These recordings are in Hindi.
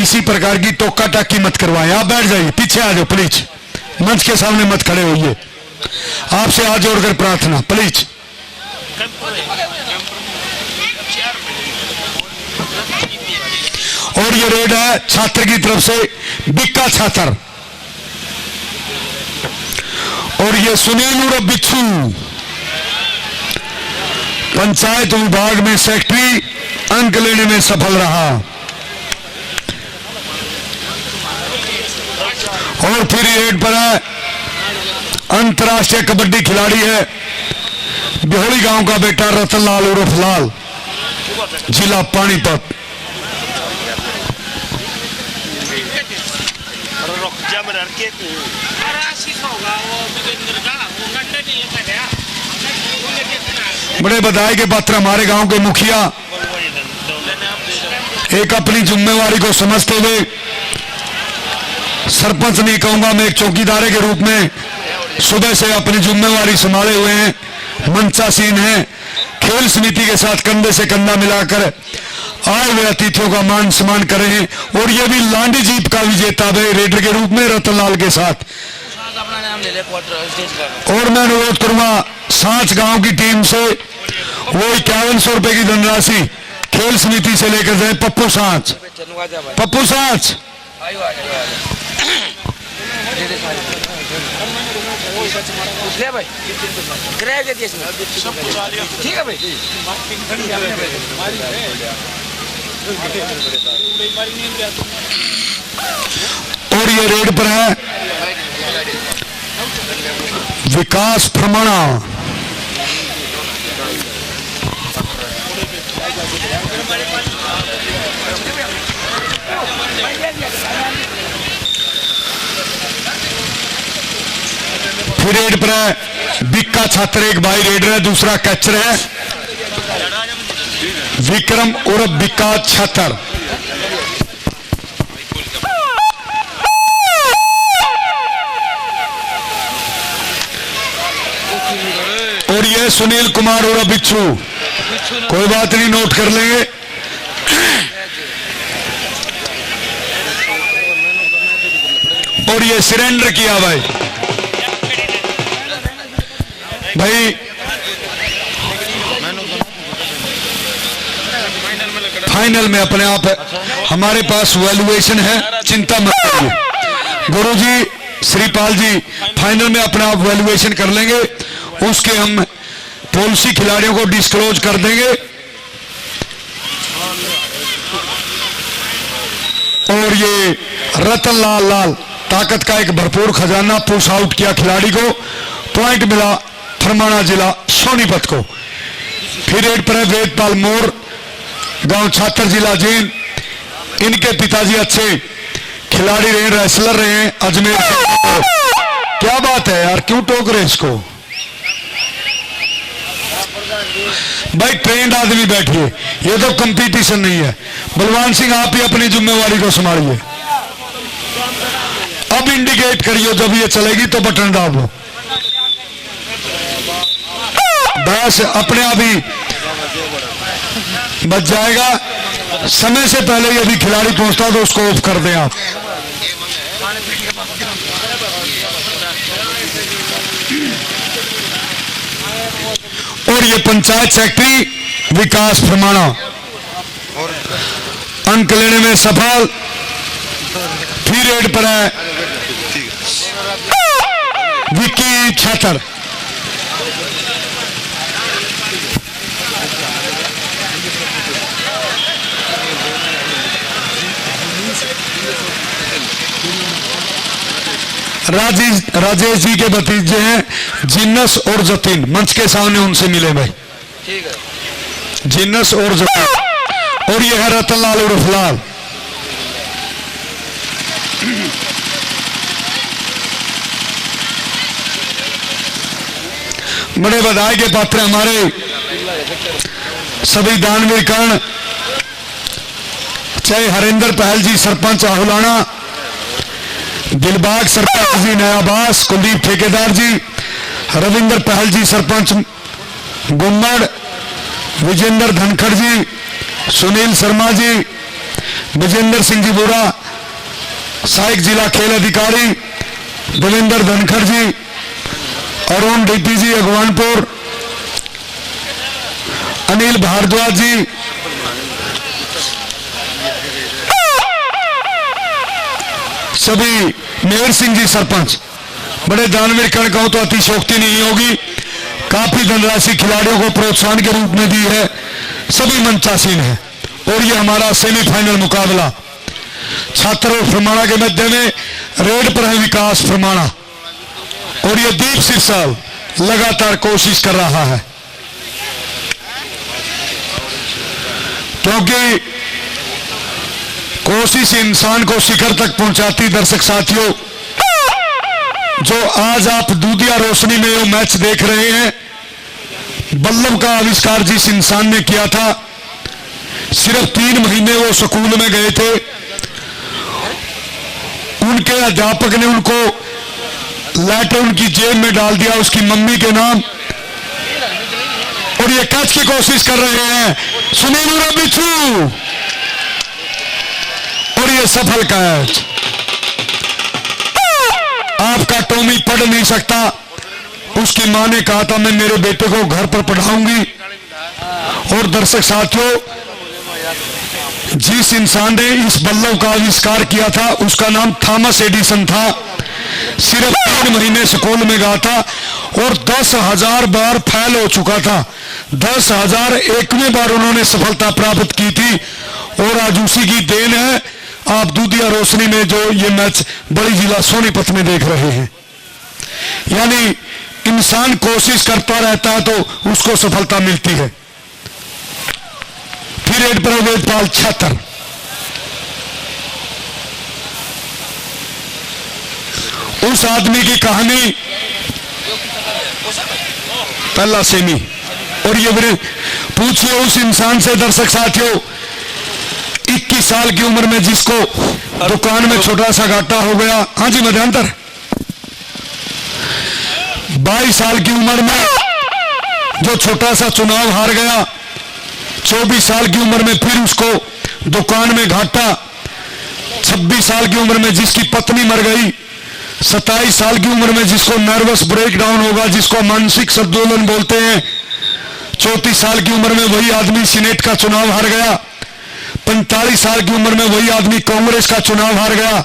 किसी प्रकार की टोका टाकी मत करवाएं। आप बैठ जाइए, पीछे आ जाओ प्लीज, मंच के सामने मत खड़े होइए। आपसे हाथ जोड़कर प्रार्थना प्लीज। और ये रेड है छात्र की तरफ से, बिक्का छात्र, और ये सुनील उर्फ बिच्छू पंचायत विभाग में सेक्रेटरी अंक लेने में सफल रहा। और फिर रेड पर है अंतर्राष्ट्रीय कबड्डी खिलाड़ी है बिहोली गांव का बेटा रतन लाल उर्फ लाल, जिला पानीपत। बड़े बधाई के पात्र हमारे गांव के मुखिया एक अपनी जिम्मेवारी को समझते हुए, सरपंच नहीं कहूंगा मैं, एक चौकीदार के रूप में सुबह से अपनी जिम्मेवारी संभाले हुए हैं, मंचासीन हैं, खेल समिति के साथ कंधे से कंधा मिलाकर आए हुए अतिथियों का मान सम्मान कर रहे हैं। और ये भी लांडी जीत का विजेता भाई रेडर के रूप में रतनलाल के साथ। और मैं अनुरोध करूंगा सांच गांव की टीम से वो 5100 रुपए की धनराशि खेल समिति से लेकर जाए। पप्पू सांच, पप्पू सांच, ठीक है भाई। और ये रेड पर है विकास प्रमाणा, फिर रेड पर है बिक्का छात्र, एक भाई रेडर है, दूसरा कैचर है विक्रम उर्फ बिक्का छात्र। और ये सुनील कुमार उर्फ बिच्छू, कोई बात नहीं, नोट कर लेंगे। और ये सरेंडर किया भाई, भाई फाइनल में अपने आप हमारे पास वैल्यूएशन है, चिंता मत करिए। गुरुजी श्रीपाल जी फाइनल में अपने आप वैल्यूएशन कर लेंगे, उसके हम पॉलिसी खिलाड़ियों को डिस्क्लोज कर देंगे। और ये रतन लाल लाल ताकत का एक भरपूर खजाना, पुश आउट किया खिलाड़ी को, पॉइंट मिला फरमाना जिला सोनीपत को। फिर रेड पर है वेदपाल मोर, गांव छात्र जिला जींद, इनके पिताजी अच्छे खिलाड़ी रहे, रेसलर रहे अजमेर से। क्या बात है यार, क्यों टोक रहे इसको भाई, ट्रेंड आदमी बैठिए, ये तो कंपटीशन नहीं है। बलवान सिंह आप ही अपनी जिम्मेवारी को संभालिए। अब इंडिकेट करिए, जब ये चलेगी तो बटन दाबो, बस अपने आप ही बच जाएगा। समय से पहले यदि खिलाड़ी पहुंचता तो उसको ऑफ कर दें आप। और ये पंचायत सेक्रेटरी विकास प्रमाणा अंक लेने में सफल। फिर रेड पर है विक्की छात्र। राजेश जी के भतीजे हैं जिन्नस और जतीन, मंच के सामने उनसे मिले भाई, ठीक है, जिन्नस और जतीन। और ये है रतन लाल उर्फ लाल। बड़े बधाई के पात्र हमारे सभी दानवीर कर्ण, चाहे हरिंदर पहल जी सरपंच आहुलाना, दिलबाग सरपंच जी नयाबास, कुलदीप ठेकेदार जी, रविंदर पहल जी सरपंच गुम्मड़, विजेंद्र धनखड़ जी, सुनील शर्मा जी, विजेंद्र सिंह जी बोरा, सहायक जिला खेल अधिकारी देवेंद्र धनखड़ जी, अरुण डीपीजी अगवानपुर, अनिल भारद्वाज जी, सभी, मेहर सिंह जी सरपंच। बड़े दानवीर कण कहूं तो अतिशोक्ति नहीं होगी, काफी धनराशि खिलाड़ियों को प्रोत्साहन के रूप में दी है, सभी मंचासीन है। और ये हमारा सेमीफाइनल मुकाबला छात्र और फरमाना के मध्य में। रेड पर है विकास फरमाना और ये दीप सिरसाल लगातार कोशिश कर रहा है, क्योंकि कोशिश इंसान को शिखर तक पहुंचाती। दर्शक साथियों, जो आज आप दूधिया रोशनी में वो मैच देख रहे हैं, बल्लभ का आविष्कार जिस इंसान ने किया था, सिर्फ 3 महीने वो स्कूल में गए थे, उनके अध्यापक ने उनको लेटर उनकी जेब में डाल दिया उसकी मम्मी के नाम, और ये कैच की कोशिश कर रहे हैं सुनील बिच्छू, और ये सफल कैच। आपका टॉमी पढ़ नहीं सकता, उसकी मां ने कहा था मैं मेरे बेटे को घर पर पढ़ाऊंगी। और दर्शक साथियों, जिस इंसान ने इस बल्लभ का आविष्कार किया था उसका नाम थॉमस एडिसन था। सिर्फ 3 महीने स्कूल में गया था और 10,000 बार फेल हो चुका था। 10,001वें बार उन्होंने सफलता प्राप्त की थी, और आज उसी की देन है आप दूधिया रोशनी में जो ये मैच बड़ी जिला सोनीपत में देख रहे हैं। यानी इंसान कोशिश करता रहता है तो उसको सफलता मिलती है। फिर रेड पर वेदपाल 76। उस आदमी की कहानी, पहला सेमी, और ये पूछिए उस इंसान से दर्शक साथियों, 21 साल की उम्र में जिसको दुकान में छोटा सा घाटा हो गया, हाँ जी मध्यांतर, 22 साल की उम्र में जो छोटा सा चुनाव हार गया, 24 साल की उम्र में फिर उसको दुकान में घाटा, 26 साल की उम्र में जिसकी पत्नी मर गई, 27 साल की उम्र में जिसको नर्वस ब्रेकडाउन होगा, जिसको मानसिक संतुलन बोलते हैं, 34 साल की उम्र में वही आदमी सीनेट का चुनाव हार गया, 45 साल की उम्र में वही आदमी कांग्रेस का चुनाव हार गया,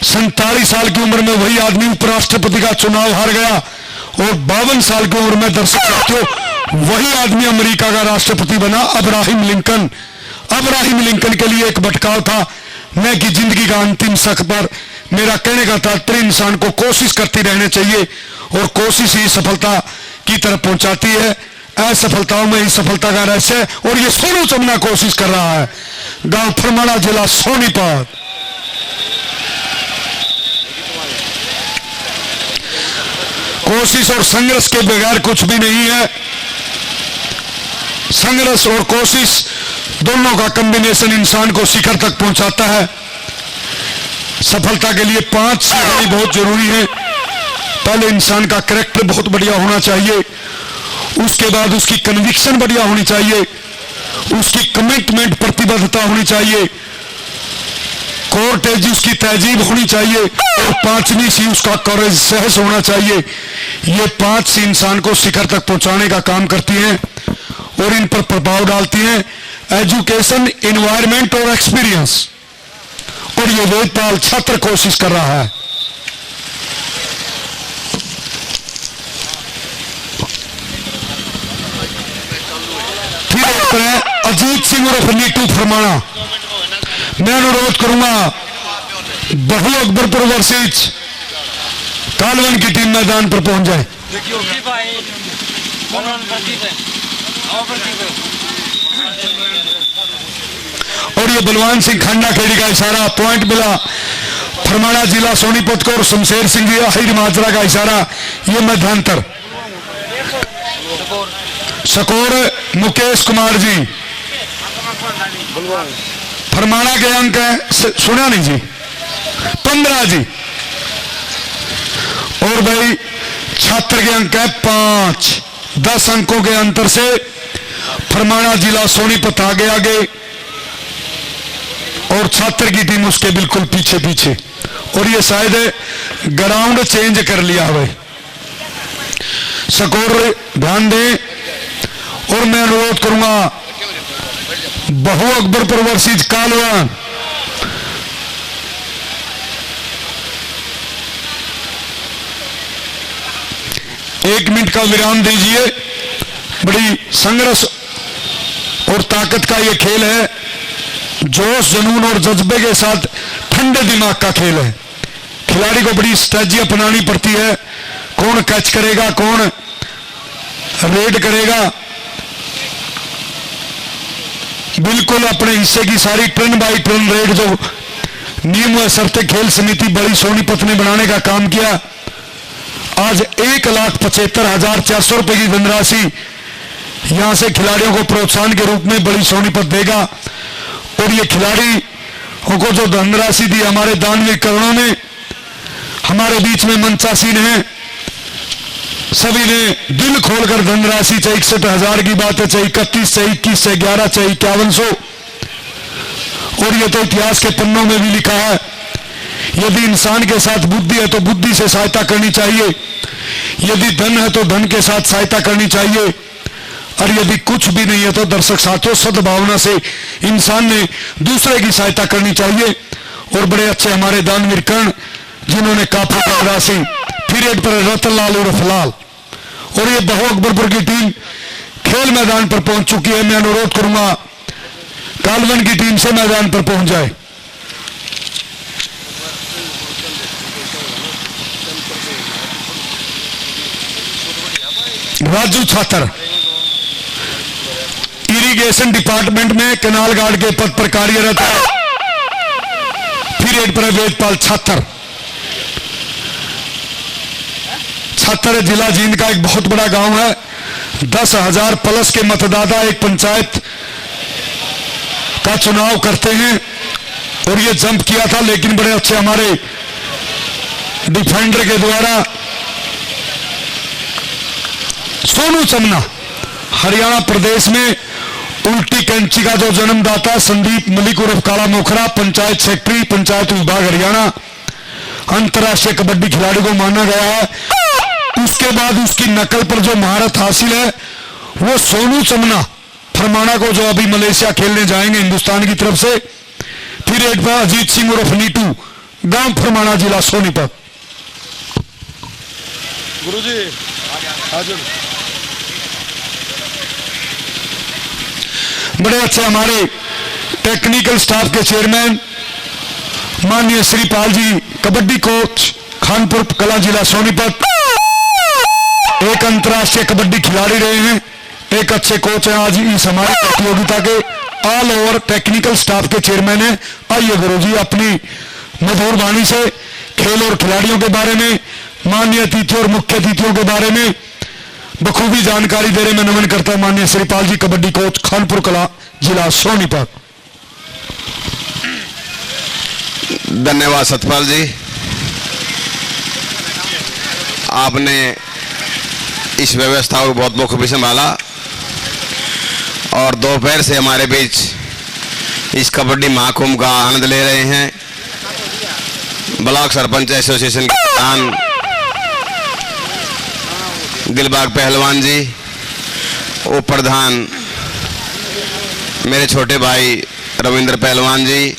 47 साल की उम्र में वही आदमी उपराष्ट्रपति का चुनाव हार गया, और 52 साल की उम्र में दर्शक साथियों वही आदमी अमेरिका का राष्ट्रपति बना, अब्राहम लिंकन। अब्राहम लिंकन के लिए एक भटकाव था, मैं कि जिंदगी का अंतिम शक पर। मेरा कहने का तात्पर्य इंसान को कोशिश करती रहनी चाहिए, और कोशिश ही सफलता की तरफ पहुंचाती है। असफलताओं में ही सफलता का रहस्य है, और ये सोनू चमना कोशिश कर रहा है। गांव फरमाना, जिला सोनीपत। कोशिश और संघर्ष के बगैर कुछ भी नहीं है। संघर्ष और कोशिश दोनों का कॉम्बिनेशन इंसान को शिखर तक पहुंचाता है। सफलता के लिए 5 चीजें बहुत जरूरी है। पहले इंसान का कैरेक्टर बहुत बढ़िया होना चाहिए, उसके बाद उसकी कन्विक्शन बढ़िया होनी चाहिए, उसकी कमिटमेंट प्रतिबद्धता होनी चाहिए, कोर्टेज उसकी तहजीब होनी चाहिए, और 5वीं सी उसका कॉरेज, साहस होना चाहिए। ये 5 सी इंसान को शिखर तक पहुंचाने का काम करती हैं और इन पर प्रभाव डालती हैं एजुकेशन, एनवायरमेंट और एक्सपीरियंस। और ये वेदपाल छात्र कोशिश कर रहा है। फिर अजीत सिंह और नीटू फरमाना। मैं अनुरोध करूंगा बहु अकबरपुर वर्सेज कालवन की टीम मैदान पर पहुंच जाए। और ये बलवान सिंह खन्ना खेड़ी का इशारा, पॉइंट मिला फरमाना जिला सोनीपत को, और शमशेर सिंह जी आहिर माजरा का इशारा, ये मध्यांतर। स्कोर मुकेश कुमार जी, फरमाना के अंक है, सुना नहीं जी, 15 जी, और भाई छात्र के अंक है 5। 10 अंकों के अंतर से फरमाना जिला सोनीपत आगे आगे। और छात्र की टीम उसके बिल्कुल पीछे पीछे। और ये शायद ग्राउंड चेंज कर लिया है। स्कोर ध्यान दें। और मैं अनुरोध करूंगा बहु अकबरपुर वर्सेस कालवा। एक मिनट का विराम दीजिए। बड़ी संघर्ष और ताकत का यह खेल है। जोश, जुनून और जज्बे के साथ ठंडे दिमाग का खेल है। खिलाड़ी को बड़ी स्ट्रेटजी अपनानी पड़ती है। कौन कैच करेगा, कौन रेड करेगा, बिल्कुल अपने हिस्से की सारी टर्न बाई टर्न रेड जो नियम व शर्तें खेल समिति बड़ी सोनीपत ने बनाने का काम किया। आज 1,75,400 रुपए की धनराशि यहां से खिलाड़ियों को प्रोत्साहन के रूप में बड़ी सोनीपत देगा। और ये खिलाड़ी को जो धनराशि दी हमारे दानवीर कर्णों ने, हमारे बीच में मंचासीन हैं, सभी ने दिल खोलकर धनराशि, चाहे 61,000 की बात है, चाहे 31, चाहे 21, चाहे 11, चाहे 5100। और ये तो इतिहास के पन्नों में भी लिखा है। यदि इंसान के साथ बुद्धि है तो बुद्धि से सहायता करनी चाहिए, यदि धन है तो धन के साथ सहायता करनी चाहिए, और यदि कुछ भी नहीं है तो दर्शक साथियों सद्भावना से इंसान ने दूसरे की सहायता करनी चाहिए। और बड़े अच्छे हमारे दानवीर कर्ण जिन्होंने काफी धनराशि पीरियड पर रतनलाल उर्फ लाल। और ये बहु अकबरपुर की टीम खेल मैदान पर पहुंच चुकी है। मैं अनुरोध करूंगा कालवन की टीम से मैदान पर पहुंच जाए। राजू छात्र इरिगेशन डिपार्टमेंट में कैनाल गार्ड के पद पर कार्यरत है। पीरियड पर वेदपाल छात्र जिला जींद का एक बहुत बड़ा गांव है। 10,000 प्लस के मतदाता एक पंचायत का चुनाव करते हैं। और ये जंप किया था, लेकिन बड़े अच्छे हमारे डिफेंडर के द्वारा सोनू चमना हरियाणा प्रदेश में उल्टी कैंची का जो जन्मदाता संदीप मलिक उर्फ काला मोखरा, पंचायत सेक्रेटरी, पंचायत विभाग हरियाणा, अंतर्राष्ट्रीय कबड्डी खिलाड़ी को माना गया है। उसके बाद उसकी नकल पर जो महारत हासिल है वो सोनू चमना फरमाना को, जो अभी मलेशिया खेलने जाएंगे हिंदुस्तान की तरफ से। फिर एक बार अजीत सिंह उर्फ नीटू, गांव फरमाना, जिला सोनीपत। गुरुजी हाजिर। बड़े अच्छे हमारे टेक्निकल स्टाफ के चेयरमैन माननीय श्रीपाल जी, कबड्डी कोच खानपुर कला, जिला सोनीपत। एक अंतर्राष्ट्रीय कबड्डी खिलाड़ी रहे हैं, एक अच्छे कोच हैं। आज इस हमारी प्रतियोगिता के ऑल ओवर टेक्निकल स्टाफ के चेयरमैन हैं। आइए गुरुजी अपनी मधुर वाणी से खेल और खिलाड़ियों के बारे में, माननीय अतिथियों और मुख्य अतिथियों के बारे में बखूबी जानकारी दे रहे। मैं नमन करता हूं माननीय श्रीपाल जी, कबड्डी कोच खानपुर कला, जिला सोनीपत। धन्यवाद सतपाल जी, आपने इस व्यवस्था को बहुत बखूबी संभाला और दोपहर से हमारे बीच इस कबड्डी महाकुंभ का आनंद ले रहे हैं। ब्लॉक सरपंच एसोसिएशन के प्रधान दिलबाग पहलवान जी, उप प्रधान मेरे छोटे भाई रविंद्र पहलवान जी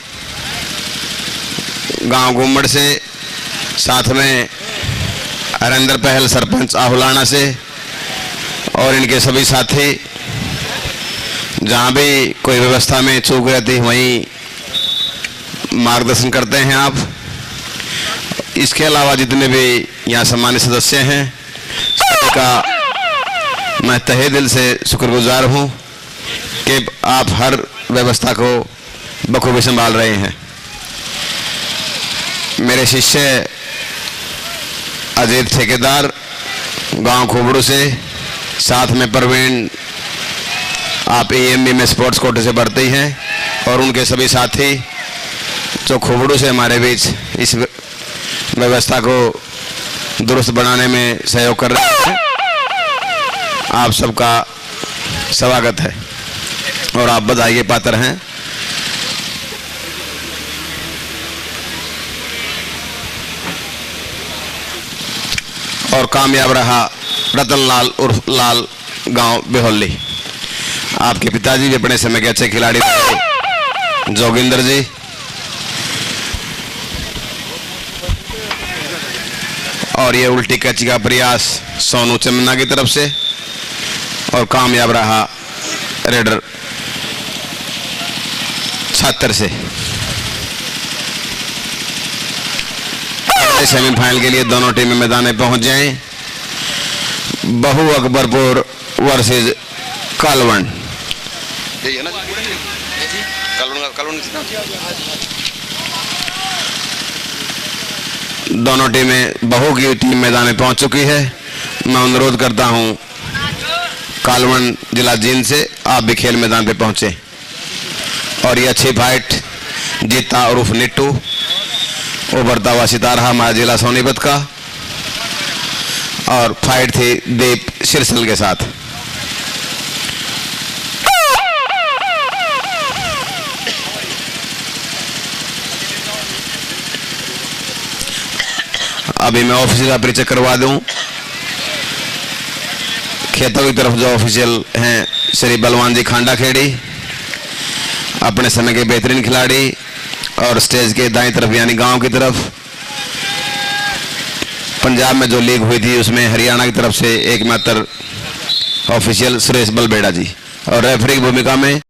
गांव गुम्मड़ से, साथ में हरेंद्र पहल सरपंच आहुलाना से, और इनके सभी साथी। जहां भी कोई व्यवस्था में चूक रहती वहीं मार्गदर्शन करते हैं आप। इसके अलावा जितने भी यहाँ सम्मानित सदस्य हैं सभी का मैं तहे दिल से शुक्रगुजार हूँ कि आप हर व्यवस्था को बखूबी संभाल रहे हैं। मेरे शिष्य अजीत ठेकेदार गांव खोबड़ू से, साथ में प्रवीण आप EMB में स्पोर्ट्स कोटे से बढ़ते ही हैं, और उनके सभी साथी जो खोबड़ू से हमारे बीच इस व्यवस्था को दुरुस्त बनाने में सहयोग कर रहे हैं। आप सबका स्वागत है और आप बधाई के पात्र हैं। और कामयाब रहा रतनलाल उर्फ लाल, गांव बेहोली। आपके पिताजी भी अपने समय के अच्छे खिलाड़ी थे, जोगिंदर जी। और ये उल्टी कैची का प्रयास सोनू चमन्ना की तरफ से और कामयाब रहा रेडर छात्र से। सेमीफाइनल के लिए दोनों टीमें मैदान में पहुंच जाएं। बहु अकबरपुर वर्सेस कालवन। दोनों टीमें बहु की टीम मैदान में पहुंच चुकी है। मैं अनुरोध करता हूं कालवन जिला जींद से आप भी खेल मैदान पे पहुंचे। और ये अच्छी फाइट जीता उर्फ निट्टू, उभरता हुआ सितारा हमारा जिला सोनीपत का, और फाइट थी दीप सिरसल के साथ। अभी मैं ऑफिशियल का परिचय करवा दूं। खेतों की तरफ जो ऑफिशियल हैं श्री बलवान जी खांडा खेड़ी, अपने समय के बेहतरीन खिलाड़ी, और स्टेज के दाईं तरफ यानी गांव की तरफ पंजाब में जो लीग हुई थी उसमें हरियाणा की तरफ से एकमात्र ऑफिशियल सुरेश बलबेड़ा जी, और रेफरी की भूमिका में